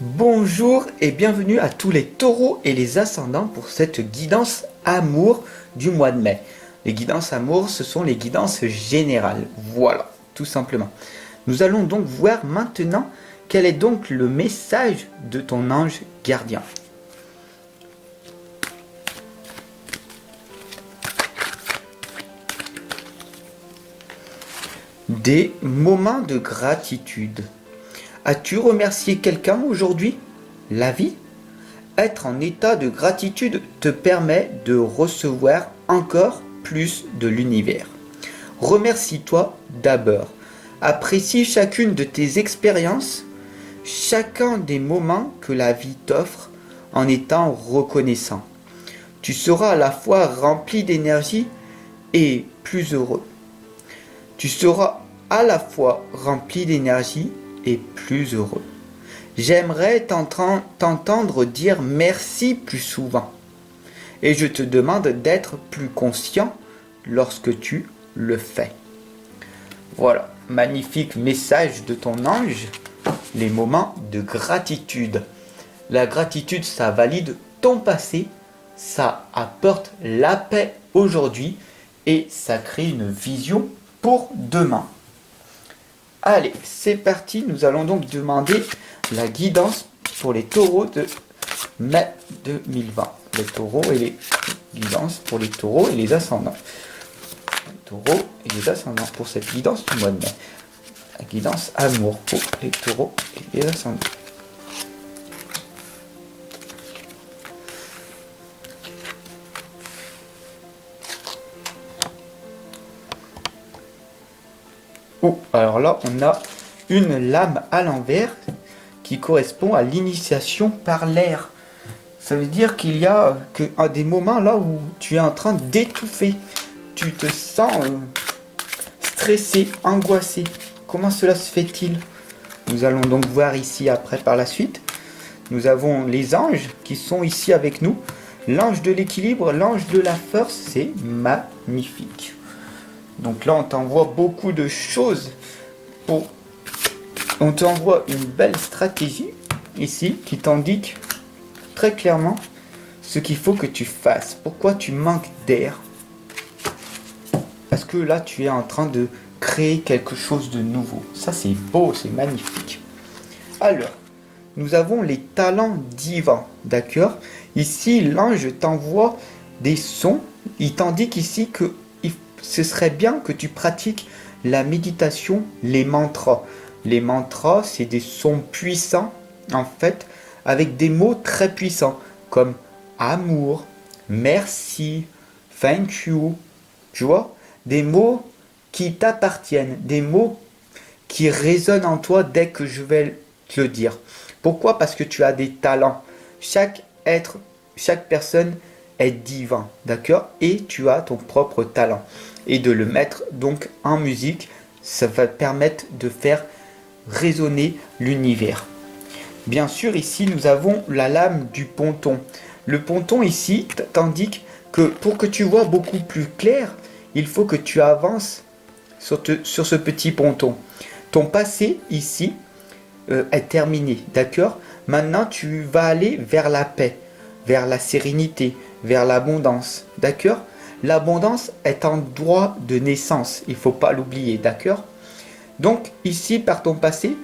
Bonjour et bienvenue à tous les taureaux et les ascendants pour cette guidance amour du mois de mai. Les guidances amour, ce sont les guidances générales. Voilà, tout simplement. Nous allons donc voir maintenant quel est donc le message de ton ange gardien. Des moments de gratitude. As-tu remercié quelqu'un aujourd'hui? La vie? Être en état de gratitude te permet de recevoir encore plus de l'univers. Remercie-toi d'abord. Apprécie chacune de tes expériences, chacun des moments que la vie t'offre en étant reconnaissant. Tu seras à la fois rempli d'énergie et plus heureux. Tu seras à la fois rempli d'énergie et plus heureux. J'aimerais t'entendre dire merci plus souvent. Et je te demande d'être plus conscient lorsque tu le fais. Voilà, magnifique message de ton ange. Les moments de gratitude. La gratitude, ça valide ton passé, ça apporte la paix aujourd'hui et ça crée une vision pour demain. Allez, c'est parti, nous allons donc demander la guidance pour les taureaux de mai 2020. Les taureaux et les guidances pour les taureaux et les ascendants. Les taureaux et les ascendants pour cette guidance du mois de mai. La guidance amour pour les taureaux et les ascendants. Oh, alors là, on a une lame à l'envers qui correspond à l'initiation par l'air. Ça veut dire qu'il y a des moments là où tu es en train d'étouffer. Tu te sens stressé, angoissé. Comment cela se fait-il? Nous allons donc voir ici après par la suite. Nous avons les anges qui sont ici avec nous. L'ange de l'équilibre, l'ange de la force, c'est magnifique. Donc là, on t'envoie beaucoup de choses. On t'envoie une belle stratégie ici qui t'indique très clairement ce qu'il faut que tu fasses. Pourquoi tu manques d'air? Parce que là, tu es en train de créer quelque chose de nouveau. Ça, c'est beau, c'est magnifique. Alors, nous avons les talents divins, d'accord? Ici, l'ange t'envoie des sons. Il t'indique ici que ce serait bien que tu pratiques la méditation, les mantras. Les mantras, c'est des sons puissants, en fait, avec des mots très puissants, comme amour, merci, thank you. Tu vois, des mots qui t'appartiennent, des mots qui résonnent en toi dès que je vais te le dire. Pourquoi? Parce que tu as des talents. Chaque être, chaque personne est divin, d'accord? Et tu as ton propre talent. Et de le mettre donc en musique, ça va te permettre de faire résonner l'univers. Bien sûr, ici, nous avons la lame du ponton. Le ponton, ici, t'indique que pour que tu vois beaucoup plus clair, il faut que tu avances sur ce petit ponton. Ton passé, ici, est terminé, d'accord? Maintenant, tu vas aller vers la paix, vers la sérénité, vers l'abondance, d'accord? L'abondance est un droit de naissance, il ne faut pas l'oublier, d'accord? Donc ici, par ton passé,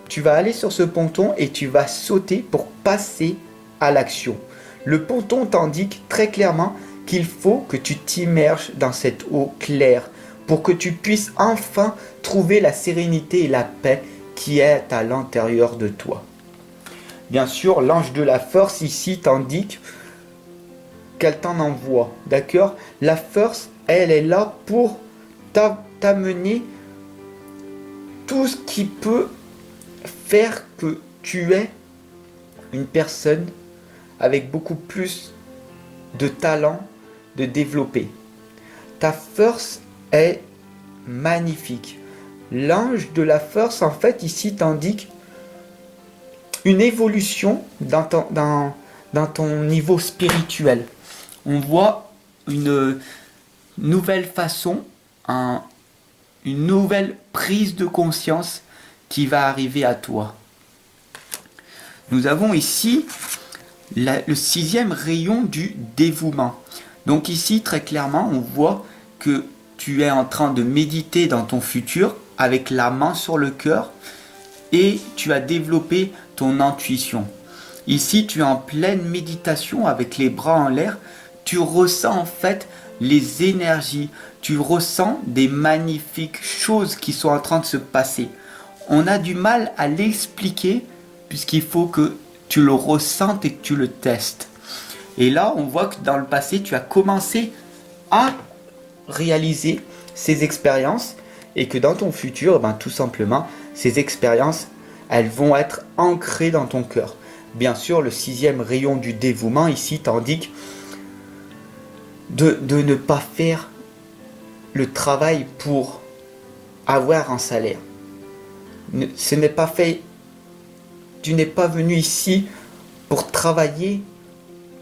tu vas aller sur ce ponton et tu vas sauter pour passer à l'action. Le ponton t'indique très clairement qu'il faut que tu t'immerges dans cette eau claire pour que tu puisses enfin trouver la sérénité et la paix qui est à l'intérieur de toi. Bien sûr, l'ange de la force ici t'indique qu'elle t'en envoie, d'accord? La force, elle est là pour t'amener tout ce qui peut faire que tu es une personne avec beaucoup plus de talent de développer. Ta force est magnifique. L'ange de la force, en fait, ici t'indique une évolution dans ton niveau spirituel. On voit une nouvelle façon, une nouvelle prise de conscience qui va arriver à toi. nous avons ici le 6e rayon du dévouement. Donc ici, très clairement, on voit que tu es en train de méditer dans ton futur avec la main sur le cœur et tu as développé ton intuition. Ici, tu es en pleine méditation avec les bras en l'air. Tu ressens en fait les énergies. Tu ressens des magnifiques choses qui sont en train de se passer. On a du mal à l'expliquer puisqu'il faut que tu le ressentes et que tu le testes. Et là, on voit que dans le passé, tu as commencé à réaliser ces expériences et que dans ton futur, tout simplement, ces expériences, elles vont être ancrées dans ton cœur. Bien sûr, le 6e rayon du dévouement ici t'indique de ne pas faire le travail pour avoir un salaire. Ce n'est pas fait. Tu n'es pas venu ici pour travailler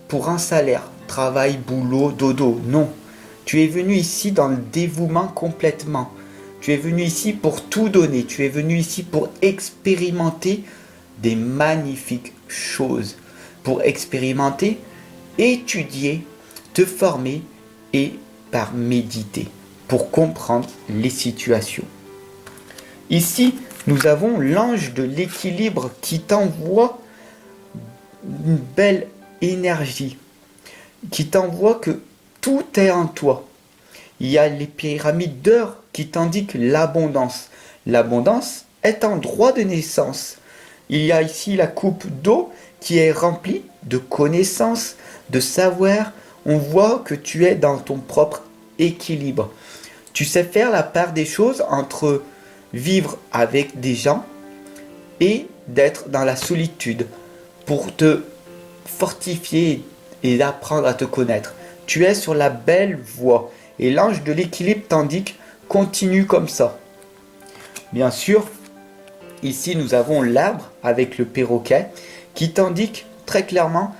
pour un salaire. Travail, boulot, dodo. Non. Tu es venu ici dans le dévouement complètement. Tu es venu ici pour tout donner. Tu es venu ici pour expérimenter des magnifiques choses. Pour expérimenter, étudier, te former et par méditer. Pour comprendre les situations. Ici, nous avons l'ange de l'équilibre qui t'envoie une belle énergie, qui t'envoie que tout est en toi. Il y a les pyramides d'or qui t'indiquent l'abondance. L'abondance est un droit de naissance. Il y a ici la coupe d'eau qui est remplie de connaissances, de savoir. On voit que tu es dans ton propre équilibre. Tu sais faire la part des choses entre vivre avec des gens et d'être dans la solitude pour te fortifier et apprendre à te connaître. Tu es sur la belle voie et l'ange de l'équilibre t'indique continue comme ça. Bien sûr, ici nous avons l'arbre avec le perroquet qui t'indique très clairement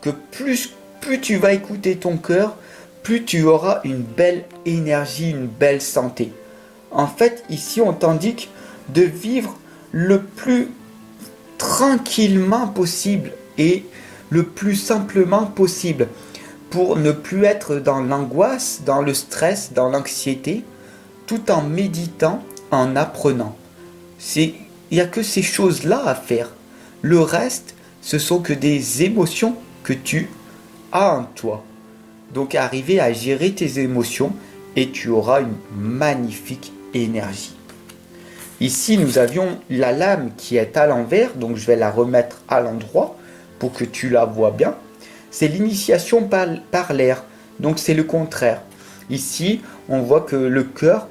que plus tu vas écouter ton cœur, plus tu auras une belle énergie, une belle santé. En fait, ici, on t'indique de vivre le plus tranquillement possible et le plus simplement possible pour ne plus être dans l'angoisse, dans le stress, dans l'anxiété, tout en méditant, en apprenant. Il n'y a que ces choses-là à faire. Le reste, ce sont que des émotions que tu as en toi. Donc, arriver à gérer tes émotions et tu auras une magnifique énergie. Ici, nous avions la lame qui est à l'envers, donc je vais la remettre à l'endroit pour que tu la vois bien. C'est l'initiation par l'air, donc c'est le contraire. Ici, on voit que le cœur,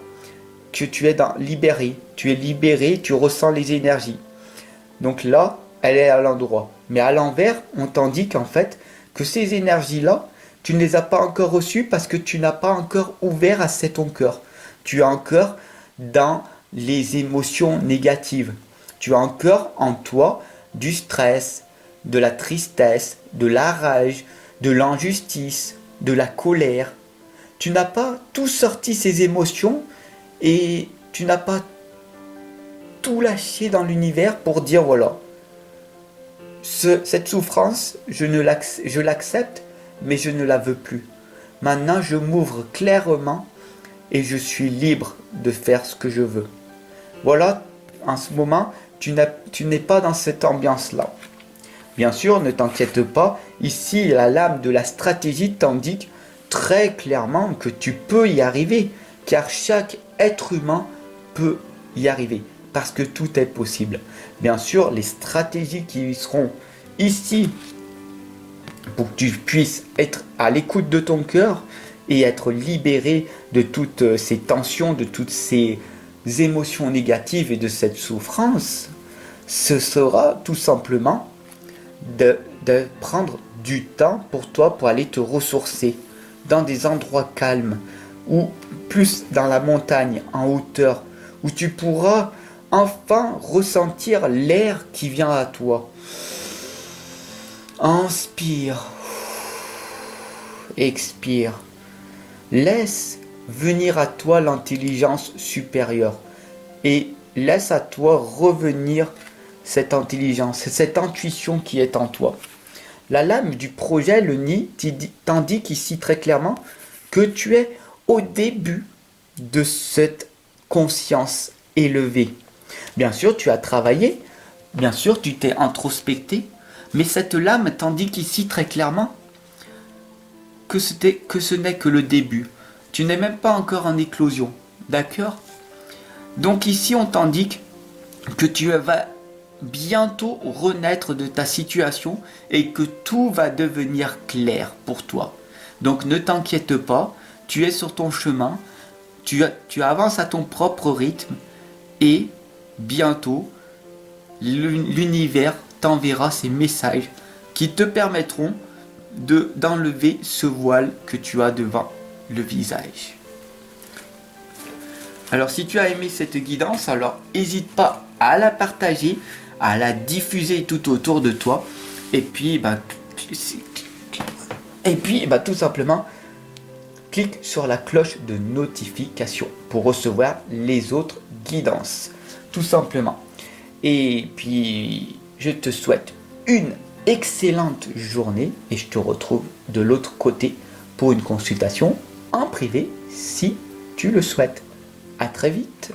que tu es libéré. Tu es libéré, tu ressens les énergies. Donc là, elle est à l'endroit. Mais à l'envers, on t'indique en fait que ces énergies-là, tu ne les as pas encore reçues parce que tu n'as pas encore ouvert assez ton cœur. Tu es encore dans les émotions négatives. Tu as encore en toi du stress, de la tristesse, de la rage, de l'injustice, de la colère. Tu n'as pas tout sorti ces émotions et tu n'as pas tout lâché dans l'univers pour dire voilà, cette souffrance, je l'accepte, mais je ne la veux plus. Maintenant, je m'ouvre clairement et je suis libre de faire ce que je veux. Voilà, en ce moment, tu n'es pas dans cette ambiance-là. Bien sûr, ne t'inquiète pas, ici, la lame de la stratégie t'indique très clairement que tu peux y arriver, car chaque être humain peut y arriver, parce que tout est possible. Bien sûr, les stratégies qui seront ici pour que tu puisses être à l'écoute de ton cœur et être libéré de toutes ces tensions, de toutes ces émotions négatives et de cette souffrance, ce sera tout simplement de prendre du temps pour toi pour aller te ressourcer dans des endroits calmes ou plus dans la montagne, en hauteur, où tu pourras enfin ressentir l'air qui vient à toi. Inspire, expire, laisse venir à toi l'intelligence supérieure et laisse à toi revenir cette intelligence, cette intuition qui est en toi. La lame du projet, le nid, t'indique ici très clairement que tu es au début de cette conscience élevée. Bien sûr, tu as travaillé, bien sûr, tu t'es introspecté, mais cette lame t'indique ici très clairement que ce n'est que le début. Tu n'es même pas encore en éclosion, d'accord? Donc ici, on t'indique que tu vas bientôt renaître de ta situation et que tout va devenir clair pour toi. Donc ne t'inquiète pas, tu es sur ton chemin, tu avances à ton propre rythme et bientôt l'univers t'enverra ces messages qui te permettront d'enlever ce voile que tu as devant le visage. Alors si tu as aimé cette guidance, alors n'hésite pas à la partager, à la diffuser tout autour de toi. Et puis, tout simplement, clique sur la cloche de notification pour recevoir les autres guidances. Tout simplement. Et puis, je te souhaite une excellente journée et je te retrouve de l'autre côté pour une consultation en privé si tu le souhaites. À très vite.